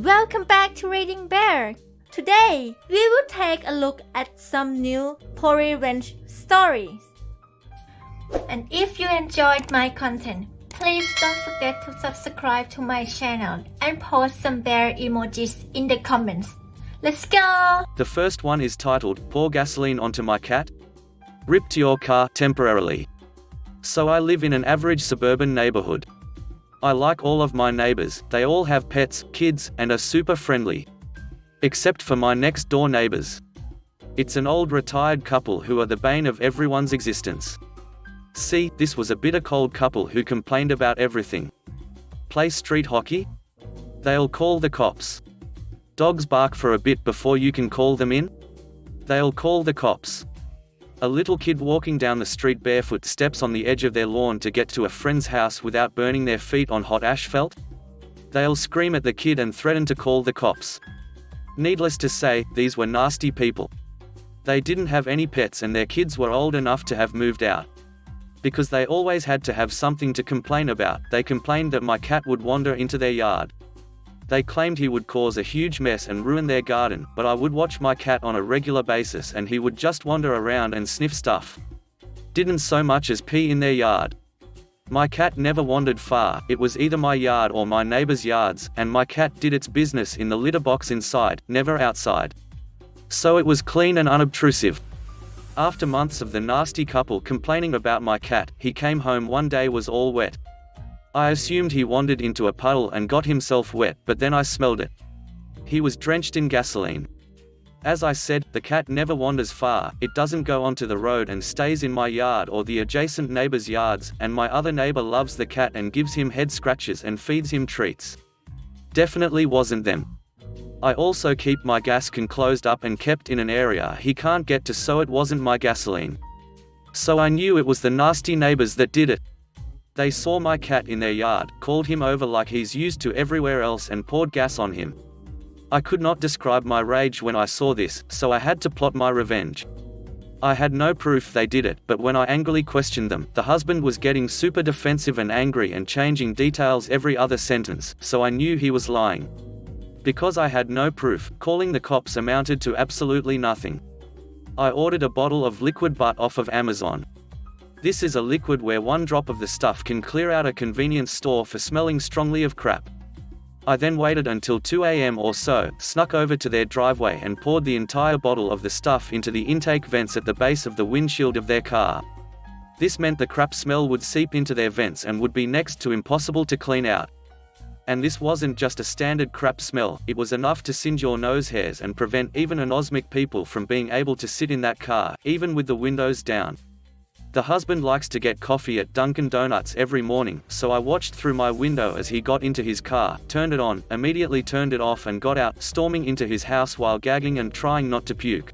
Welcome back to Reading Bear. Today, we will take a look at some new revenge stories. And if you enjoyed my content, please don't forget to subscribe to my channel and post some bear emojis in the comments. Let's go! The first one is titled, Pour Gasoline Onto My Cat? Ripped your car temporarily. So I live in an average suburban neighborhood. I like all of my neighbors, they all have pets, kids, and are super friendly. Except for my next door neighbors. It's an old retired couple who are the bane of everyone's existence. See, this was a bitter cold couple who complained about everything. Play street hockey? They'll call the cops. Dogs bark for a bit before you can call them in? They'll call the cops. A little kid walking down the street barefoot steps on the edge of their lawn to get to a friend's house without burning their feet on hot asphalt? They'll scream at the kid and threaten to call the cops. Needless to say, these were nasty people. They didn't have any pets and their kids were old enough to have moved out. Because they always had to have something to complain about, they complained that my cat would wander into their yard. They claimed he would cause a huge mess and ruin their garden, but I would watch my cat on a regular basis and he would just wander around and sniff stuff. Didn't so much as pee in their yard. My cat never wandered far, it was either my yard or my neighbor's yards, and my cat did its business in the litter box inside, never outside. So it was clean and unobtrusive. After months of the nasty couple complaining about my cat, he came home one day was all wet. I assumed he wandered into a puddle and got himself wet, but then I smelled it. He was drenched in gasoline. As I said, the cat never wanders far, it doesn't go onto the road and stays in my yard or the adjacent neighbor's yards, and my other neighbor loves the cat and gives him head scratches and feeds him treats. Definitely wasn't them. I also keep my gas can closed up and kept in an area he can't get to, so it wasn't my gasoline. So I knew it was the nasty neighbors that did it. They saw my cat in their yard, called him over like he's used to everywhere else and poured gas on him. I could not describe my rage when I saw this, so I had to plot my revenge. I had no proof they did it, but when I angrily questioned them, the husband was getting super defensive and angry and changing details every other sentence, so I knew he was lying. Because I had no proof, calling the cops amounted to absolutely nothing. I ordered a bottle of liquid butt off of Amazon. This is a liquid where one drop of the stuff can clear out a convenience store for smelling strongly of crap. I then waited until 2 AM or so, snuck over to their driveway and poured the entire bottle of the stuff into the intake vents at the base of the windshield of their car. This meant the crap smell would seep into their vents and would be next to impossible to clean out. And this wasn't just a standard crap smell, it was enough to singe your nose hairs and prevent even anosmic people from being able to sit in that car, even with the windows down. The husband likes to get coffee at Dunkin' Donuts every morning, so I watched through my window as he got into his car, turned it on, immediately turned it off and got out, storming into his house while gagging and trying not to puke.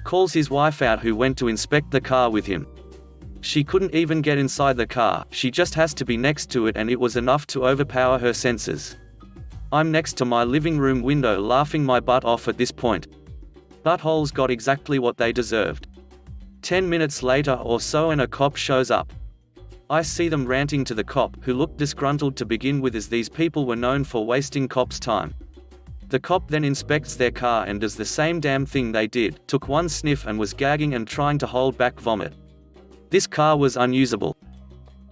Calls his wife out, who went to inspect the car with him. She couldn't even get inside the car, she just has to be next to it, and it was enough to overpower her senses. I'm next to my living room window laughing my butt off at this point. Buttholes got exactly what they deserved. 10 minutes later or so and a cop shows up. I see them ranting to the cop, who looked disgruntled to begin with, as these people were known for wasting cops' time. The cop then inspects their car and does the same damn thing they did, took one sniff and was gagging and trying to hold back vomit. This car was unusable.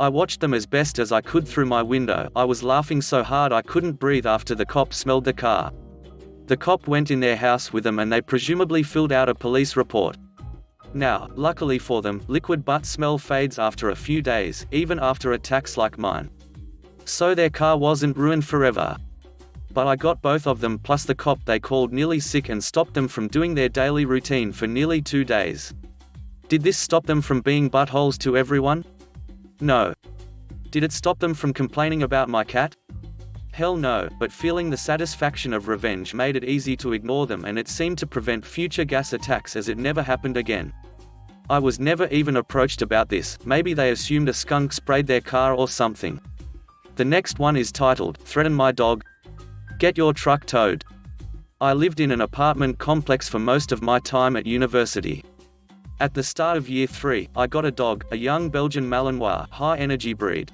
I watched them as best as I could through my window. I was laughing so hard I couldn't breathe after the cop smelled the car. The cop went in their house with them and they presumably filled out a police report. Now, luckily for them, liquid butt smell fades after a few days, even after attacks like mine. So their car wasn't ruined forever. But I got both of them plus the cop they called nearly sick and stopped them from doing their daily routine for nearly 2 days. Did this stop them from being buttholes to everyone? No. Did it stop them from complaining about my cat? Hell no, but feeling the satisfaction of revenge made it easy to ignore them, and it seemed to prevent future gas attacks as it never happened again. I was never even approached about this, maybe they assumed a skunk sprayed their car or something. The next one is titled, Threaten My Dog. Get your truck towed. I lived in an apartment complex for most of my time at university. At the start of year 3, I got a dog, a young Belgian Malinois, high-energy breed.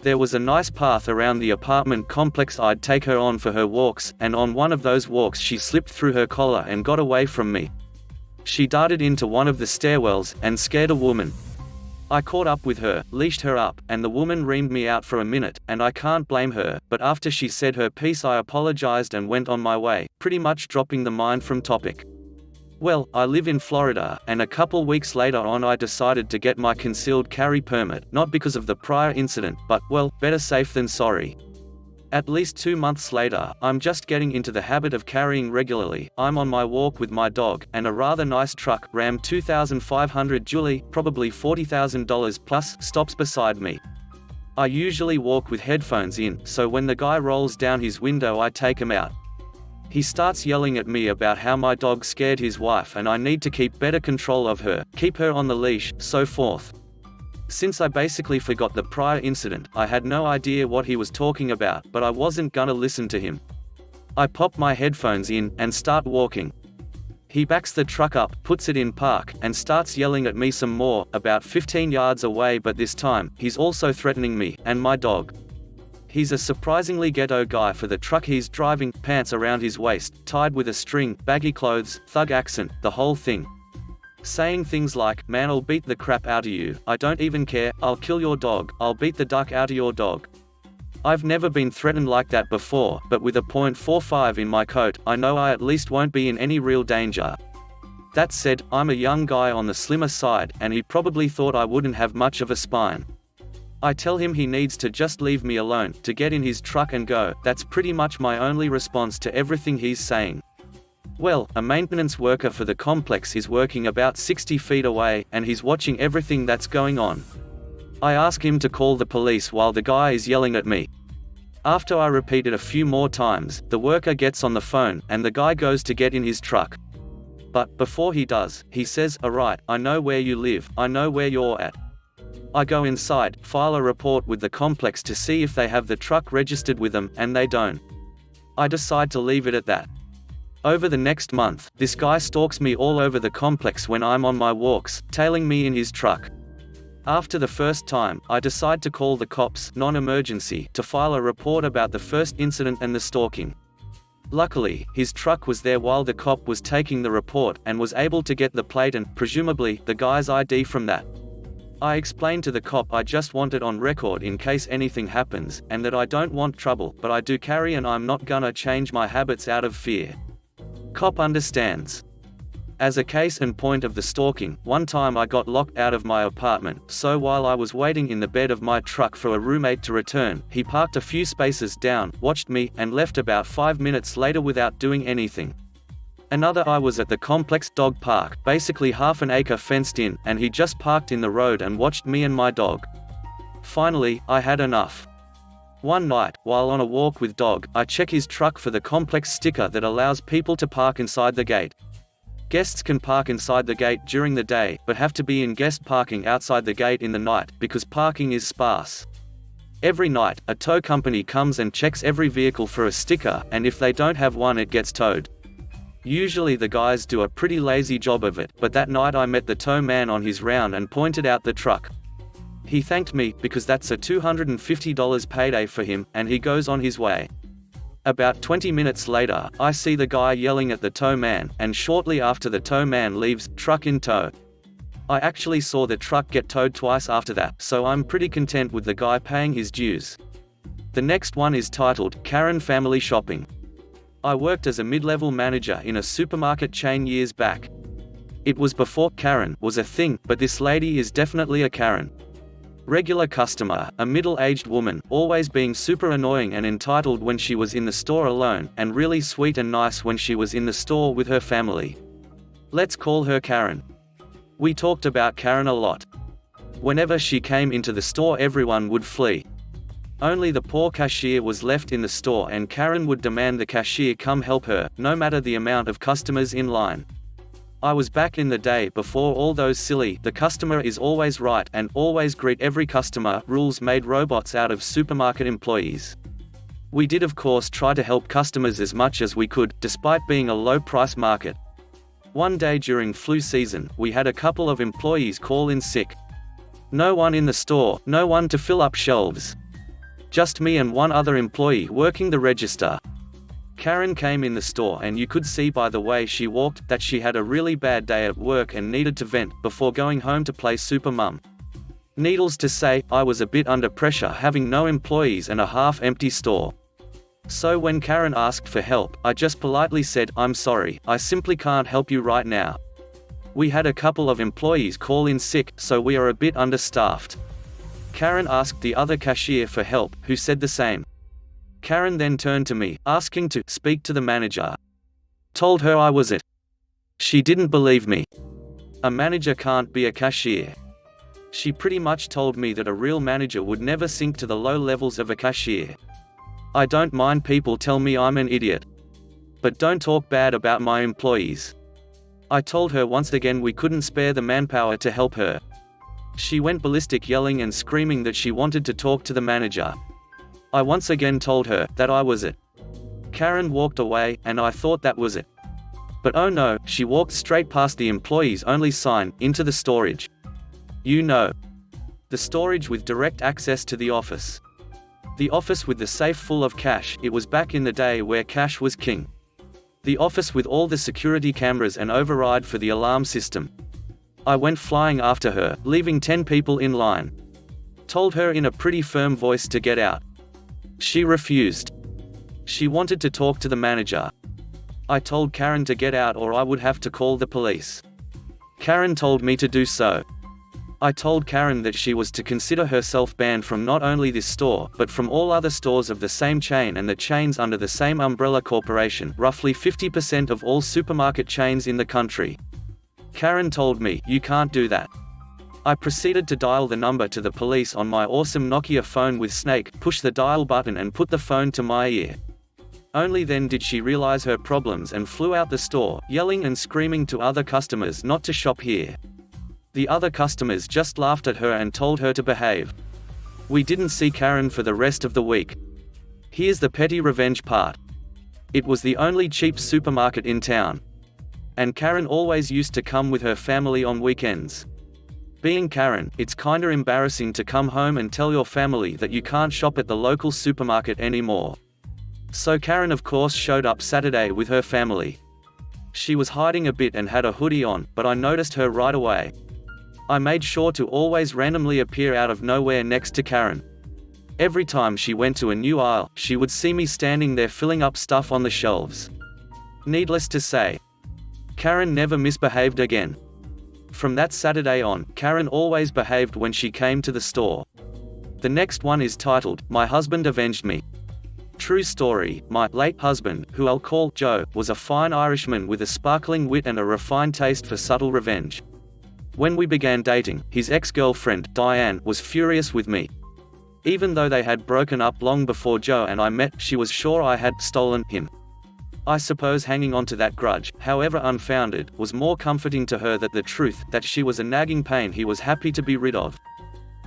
There was a nice path around the apartment complex I'd take her on for her walks, and on one of those walks she slipped through her collar and got away from me. She darted into one of the stairwells, and scared a woman. I caught up with her, leashed her up, and the woman reamed me out for a minute, and I can't blame her, but after she said her piece I apologized and went on my way, pretty much dropping the mind from topic. Well, I live in Florida, and a couple weeks later on I decided to get my concealed carry permit, not because of the prior incident, but, well, better safe than sorry. At least 2 months later, I'm just getting into the habit of carrying regularly. I'm on my walk with my dog, and a rather nice truck, Ram 2500 Julie, probably $40,000 plus, stops beside me. I usually walk with headphones in, so when the guy rolls down his window I take him out. He starts yelling at me about how my dog scared his wife and I need to keep better control of her, keep her on the leash, so forth. Since I basically forgot the prior incident, I had no idea what he was talking about, but I wasn't gonna listen to him. I pop my headphones in, and start walking. He backs the truck up, puts it in park, and starts yelling at me some more, about 15 yards away, but this time, he's also threatening me, and my dog. He's a surprisingly ghetto guy for the truck he's driving, pants around his waist, tied with a string, baggy clothes, thug accent, the whole thing. Saying things like, "Man, I'll beat the crap out of you, I don't even care, I'll kill your dog, I'll beat the duck out of your dog." I've never been threatened like that before, but with a .45 in my coat, I know I at least won't be in any real danger. That said, I'm a young guy on the slimmer side, and he probably thought I wouldn't have much of a spine. I tell him he needs to just leave me alone, to get in his truck and go. That's pretty much my only response to everything he's saying. Well, a maintenance worker for the complex is working about 60 feet away, and he's watching everything that's going on. I ask him to call the police while the guy is yelling at me. After I repeat it a few more times, the worker gets on the phone, and the guy goes to get in his truck. But, before he does, he says, "Alright, I know where you live, I know where you're at." I go inside, file a report with the complex to see if they have the truck registered with them, and they don't. I decide to leave it at that. Over the next month, this guy stalks me all over the complex when I'm on my walks, tailing me in his truck. After the first time, I decide to call the cops, non-emergency, to file a report about the first incident and the stalking. Luckily, his truck was there while the cop was taking the report, and was able to get the plate and, presumably, the guy's ID from that. I explained to the cop I just want it on record in case anything happens, and that I don't want trouble, but I do carry and I'm not gonna change my habits out of fear. Cop understands. As a case in point of the stalking, one time I got locked out of my apartment, so while I was waiting in the bed of my truck for a roommate to return, he parked a few spaces down, watched me, and left about 5 minutes later without doing anything. Another I was at the complex dog park, basically half an acre fenced in, and he just parked in the road and watched me and my dog. Finally, I had enough. One night, while on a walk with dog, I check his truck for the complex sticker that allows people to park inside the gate. Guests can park inside the gate during the day, but have to be in guest parking outside the gate in the night, because parking is sparse. Every night, a tow company comes and checks every vehicle for a sticker, and if they don't have one it gets towed. Usually the guys do a pretty lazy job of it, but that night I met the tow man on his round and pointed out the truck. He thanked me, because that's a $250 payday for him, and he goes on his way. About 20 minutes later, I see the guy yelling at the tow man, and shortly after the tow man leaves, truck in tow. I actually saw the truck get towed twice after that, so I'm pretty content with the guy paying his dues. The next one is titled, Karen Family Shopping. I worked as a mid-level manager in a supermarket chain years back. It was before Karen was a thing, but this lady is definitely a Karen. Regular customer, a middle-aged woman, always being super annoying and entitled when she was in the store alone, and really sweet and nice when she was in the store with her family. Let's call her Karen. We talked about Karen a lot. Whenever she came into the store everyone would flee. Only the poor cashier was left in the store and Karen would demand the cashier come help her, no matter the amount of customers in line. I was back in the day before all those silly "the customer is always right" and "always greet every customer" rules made robots out of supermarket employees. We did of course try to help customers as much as we could, despite being a low-price market. One day during flu season, we had a couple of employees call in sick. No one in the store, no one to fill up shelves. Just me and one other employee working the register. Karen came in the store and you could see by the way she walked that she had a really bad day at work and needed to vent before going home to play Super Mum. Needless to say, I was a bit under pressure having no employees and a half-empty store. So when Karen asked for help, I just politely said, "I'm sorry, I simply can't help you right now. We had a couple of employees call in sick, so we are a bit understaffed." Karen asked the other cashier for help, who said the same. Karen then turned to me, asking to speak to the manager. Told her I was it. She didn't believe me. A manager can't be a cashier. She pretty much told me that a real manager would never sink to the low levels of a cashier. I don't mind people tell me I'm an idiot. But don't talk bad about my employees. I told her once again we couldn't spare the manpower to help her. She went ballistic, yelling and screaming that she wanted to talk to the manager. I once again told her that I was it. Karen walked away, and I thought that was it. But oh no, she walked straight past the employees only sign, into the storage. You know. The storage with direct access to the office. The office with the safe full of cash. It was back in the day where cash was king. The office with all the security cameras and override for the alarm system. I went flying after her, leaving 10 people in line. Told her in a pretty firm voice to get out. She refused. She wanted to talk to the manager. I told Karen to get out or I would have to call the police. Karen told me to do so. I told Karen that she was to consider herself banned from not only this store, but from all other stores of the same chain and the chains under the same umbrella corporation, roughly 50% of all supermarket chains in the country. Karen told me, "You can't do that." I proceeded to dial the number to the police on my awesome Nokia phone with Snake, push the dial button and put the phone to my ear. Only then did she realize her problems and flew out the store, yelling and screaming to other customers not to shop here. The other customers just laughed at her and told her to behave. We didn't see Karen for the rest of the week. Here's the petty revenge part. It was the only cheap supermarket in town. And Karen always used to come with her family on weekends. Being Karen, it's kinda embarrassing to come home and tell your family that you can't shop at the local supermarket anymore. So Karen of course showed up Saturday with her family. She was hiding a bit and had a hoodie on, but I noticed her right away. I made sure to always randomly appear out of nowhere next to Karen. Every time she went to a new aisle, she would see me standing there filling up stuff on the shelves. Needless to say, Karen never misbehaved again. From that Saturday on, Karen always behaved when she came to the store. The next one is titled, "My Husband Avenged Me." True story, my late husband, who I'll call Joe, was a fine Irishman with a sparkling wit and a refined taste for subtle revenge. When we began dating, his ex-girlfriend, Diane, was furious with me. Even though they had broken up long before Joe and I met, she was sure I had stolen him. I suppose hanging on to that grudge, however unfounded, was more comforting to her than the truth that she was a nagging pain he was happy to be rid of.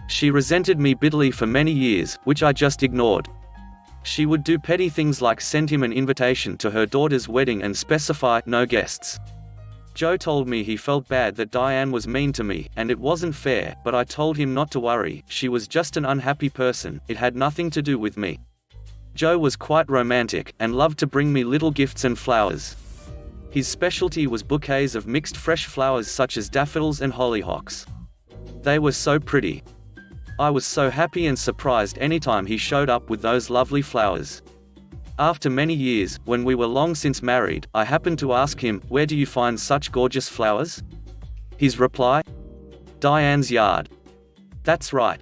She resented me bitterly for many years, which I just ignored. She would do petty things like send him an invitation to her daughter's wedding and specify, "No guests." Joe told me he felt bad that Diane was mean to me, and it wasn't fair, but I told him not to worry, she was just an unhappy person, it had nothing to do with me. Joe was quite romantic, and loved to bring me little gifts and flowers. His specialty was bouquets of mixed fresh flowers such as daffodils and hollyhocks. They were so pretty. I was so happy and surprised anytime he showed up with those lovely flowers. After many years, when we were long since married, I happened to ask him, "Where do you find such gorgeous flowers?" His reply? "Diane's yard." That's right.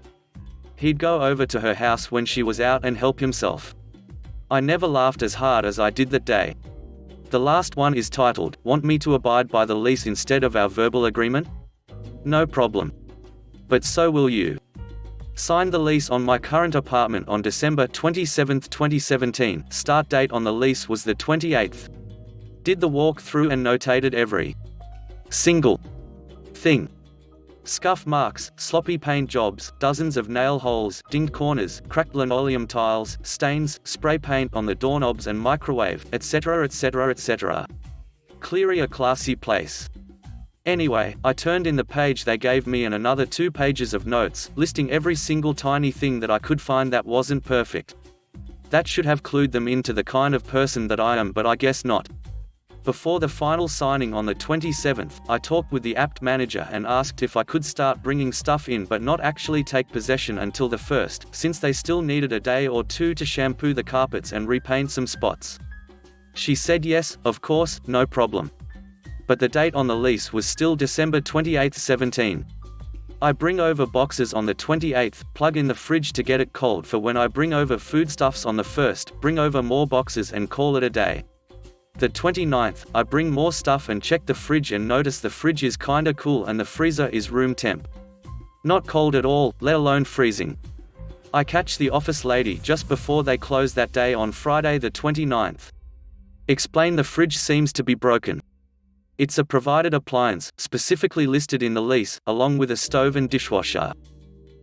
He'd go over to her house when she was out and help himself. I never laughed as hard as I did that day. The last one is titled, "Want me to abide by the lease instead of our verbal agreement?" No problem. But so will you. Signed the lease on my current apartment on December 27, 2017. Start date on the lease was the 28th. Did the walk-through and notated every single thing. Scuff marks, sloppy paint jobs, dozens of nail holes, dinged corners, cracked linoleum tiles, stains, spray paint on the doorknobs and microwave, etc., etc., etc. Clearly a classy place. Anyway, I turned in the page they gave me and another 2 pages of notes, listing every single tiny thing that I could find that wasn't perfect. That should have clued them into the kind of person that I am, but I guess not. Before the final signing on the 27th, I talked with the apt manager and asked if I could start bringing stuff in but not actually take possession until the 1st, since they still needed a day or 2 to shampoo the carpets and repaint some spots. She said yes, of course, no problem. But the date on the lease was still December 28, 17. I bring over boxes on the 28th, plug in the fridge to get it cold for when I bring over foodstuffs on the 1st, bring over more boxes and call it a day. The 29th, I bring more stuff and check the fridge and notice the fridge is kinda cool and the freezer is room temp. Not cold at all, let alone freezing. I catch the office lady just before they close that day on Friday the 29th. Explain the fridge seems to be broken. It's a provided appliance, specifically listed in the lease, along with a stove and dishwasher.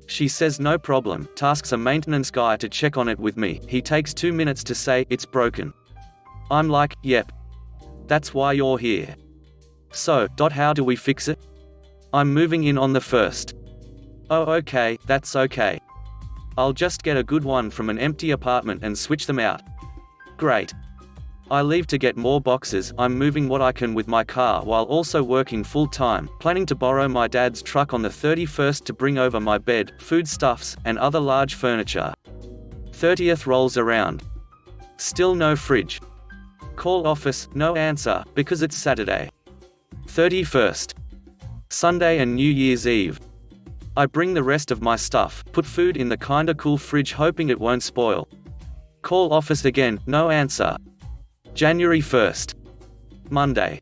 She says no problem, tasks a maintenance guy to check on it with me. He takes 2 minutes to say, it's broken. I'm like, yep. That's why you're here. So, how do we fix it? I'm moving in on the 1st. Oh okay, that's okay. I'll just get a good one from an empty apartment and switch them out. Great. I leave to get more boxes. I'm moving what I can with my car while also working full-time, planning to borrow my dad's truck on the 31st to bring over my bed, foodstuffs, and other large furniture. 30th rolls around. Still no fridge. Call office, no answer, because it's Saturday. 31st. Sunday and New Year's Eve. I bring the rest of my stuff, put food in the kinda cool fridge hoping it won't spoil. Call office again, no answer. January 1st. Monday.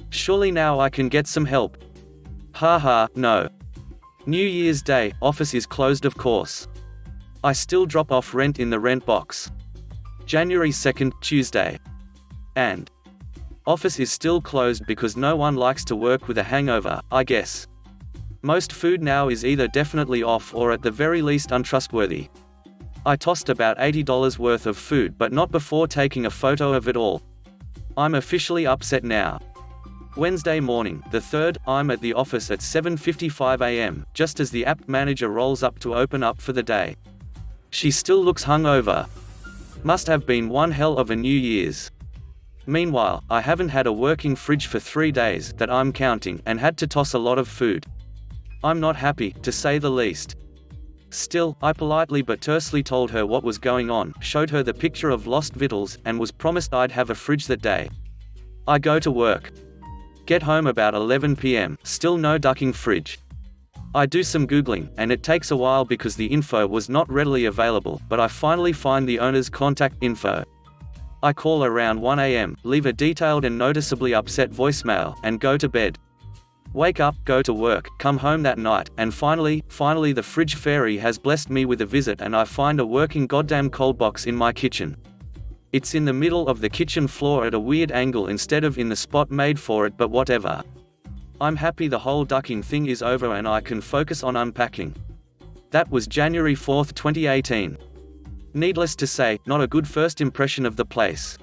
Surely now I can get some help. Haha, no. New Year's Day, office is closed of course. I still drop off rent in the rent box. January 2nd, Tuesday. And office is still closed because no one likes to work with a hangover, I guess. Most food now is either definitely off or at the very least untrustworthy. I tossed about $80 worth of food but not before taking a photo of it all. I'm officially upset now. Wednesday morning, the 3rd, I'm at the office at 7:55 a.m., just as the apt manager rolls up to open up for the day. She still looks hungover. Must have been one hell of a New Year's. Meanwhile, I haven't had a working fridge for 3 days, that I'm counting, and had to toss a lot of food. I'm not happy, to say the least. Still, I politely but tersely told her what was going on, showed her the picture of lost victuals, and was promised I'd have a fridge that day. I go to work. Get home about 11 p.m, still no ducking fridge. I do some googling, and it takes a while because the info was not readily available, but I finally find the owner's contact info. I call around 1 a.m, leave a detailed and noticeably upset voicemail, and go to bed. Wake up, go to work, come home that night, and finally the fridge fairy has blessed me with a visit and I find a working goddamn cold box in my kitchen. It's in the middle of the kitchen floor at a weird angle instead of in the spot made for it, but whatever. I'm happy the whole ducking thing is over and I can focus on unpacking. That was January 4th, 2018. Needless to say, not a good first impression of the place.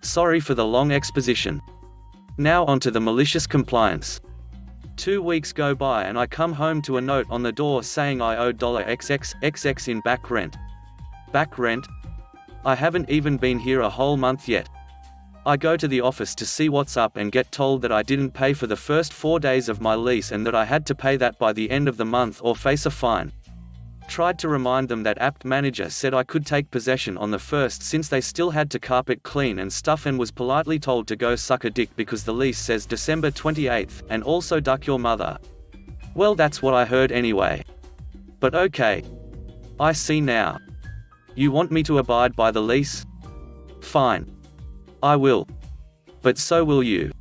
Sorry for the long exposition. Now onto the malicious compliance. 2 weeks go by and I come home to a note on the door saying I owe $XXXX in back rent. Back rent? I haven't even been here a whole month yet. I go to the office to see what's up and get told that I didn't pay for the first 4 days of my lease and that I had to pay that by the end of the month or face a fine. Tried to remind them that apt manager said I could take possession on the 1st since they still had to carpet clean and stuff, and was politely told to go suck a dick because the lease says December 28th, and also duck your mother. Well, that's what I heard anyway. But okay. I see now. You want me to abide by the lease? Fine. I will. But so will you.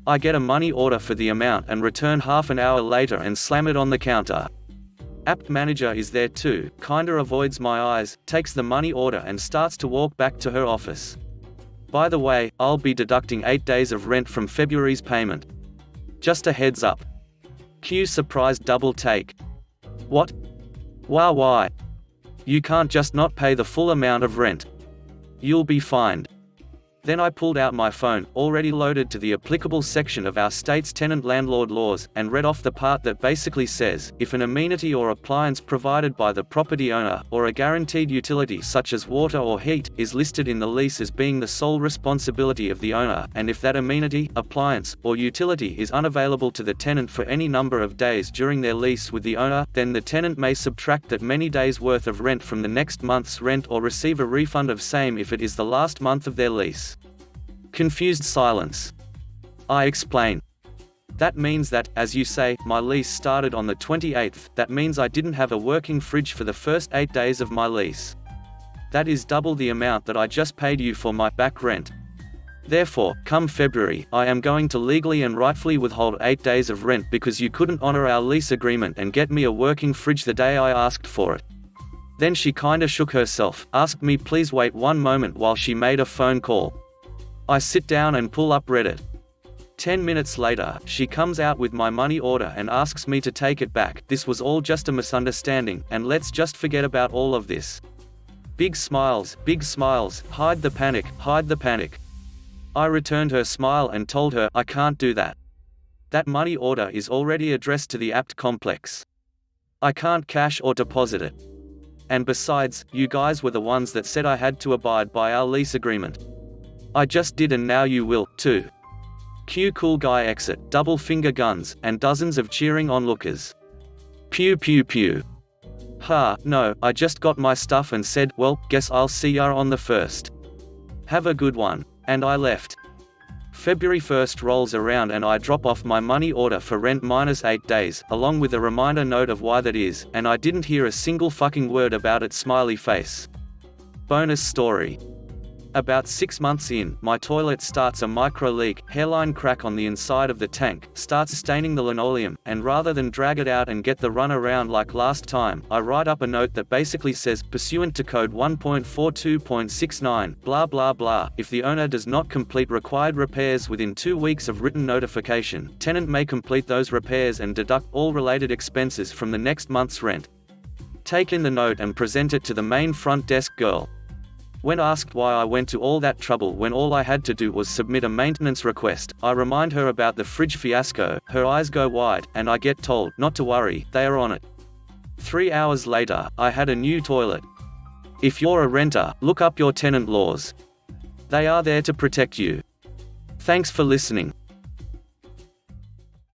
I get a money order for the amount and return half an hour later and slam it on the counter. Apt manager is there too, kinda avoids my eyes, takes the money order and starts to walk back to her office. By the way, I'll be deducting 8 days of rent from February's payment. Just a heads up. Cue surprised double take. What? Wow, why? You can't just not pay the full amount of rent. You'll be fined. Then I pulled out my phone, already loaded to the applicable section of our state's tenant-landlord laws, and read off the part that basically says, if an amenity or appliance provided by the property owner, or a guaranteed utility such as water or heat, is listed in the lease as being the sole responsibility of the owner, and if that amenity, appliance, or utility is unavailable to the tenant for any number of days during their lease with the owner, then the tenant may subtract that many days' worth of rent from the next month's rent or receive a refund of same if it is the last month of their lease. Confused silence. I explain. That means that, as you say, my lease started on the 28th, that means I didn't have a working fridge for the first 8 days of my lease. That is double the amount that I just paid you for my back rent. Therefore, come February, I am going to legally and rightfully withhold 8 days of rent because you couldn't honor our lease agreement and get me a working fridge the day I asked for it. Then she kinda shook herself, asked me please wait one moment while she made a phone call. I sit down and pull up Reddit. 10 minutes later, she comes out with my money order and asks me to take it back. This was all just a misunderstanding, and let's just forget about all of this. Big smiles, hide the panic, hide the panic. I returned her smile and told her, I can't do that. That money order is already addressed to the apt complex. I can't cash or deposit it. And besides, you guys were the ones that said I had to abide by our lease agreement. I just did, and now you will, too. Cue cool guy exit, double finger guns, and dozens of cheering onlookers. Pew pew pew. Ha, no, I just got my stuff and said, well, guess I'll see ya on the 1st. Have a good one. And I left. February 1st rolls around and I drop off my money order for rent minus 8 days, along with a reminder note of why that is, and I didn't hear a single fucking word about it, smiley face. Bonus story. About 6 months in, my toilet starts a micro leak, hairline crack on the inside of the tank, starts staining the linoleum, and rather than drag it out and get the run around like last time, I write up a note that basically says, pursuant to code 1.42.69, blah blah blah, if the owner does not complete required repairs within 2 weeks of written notification, tenant may complete those repairs and deduct all related expenses from the next month's rent. Take in the note and present it to the main front desk girl. When asked why I went to all that trouble when all I had to do was submit a maintenance request, I remind her about the fridge fiasco, her eyes go wide, and I get told, not to worry, they are on it. 3 hours later, I had a new toilet. If you're a renter, look up your tenant laws. They are there to protect you. Thanks for listening.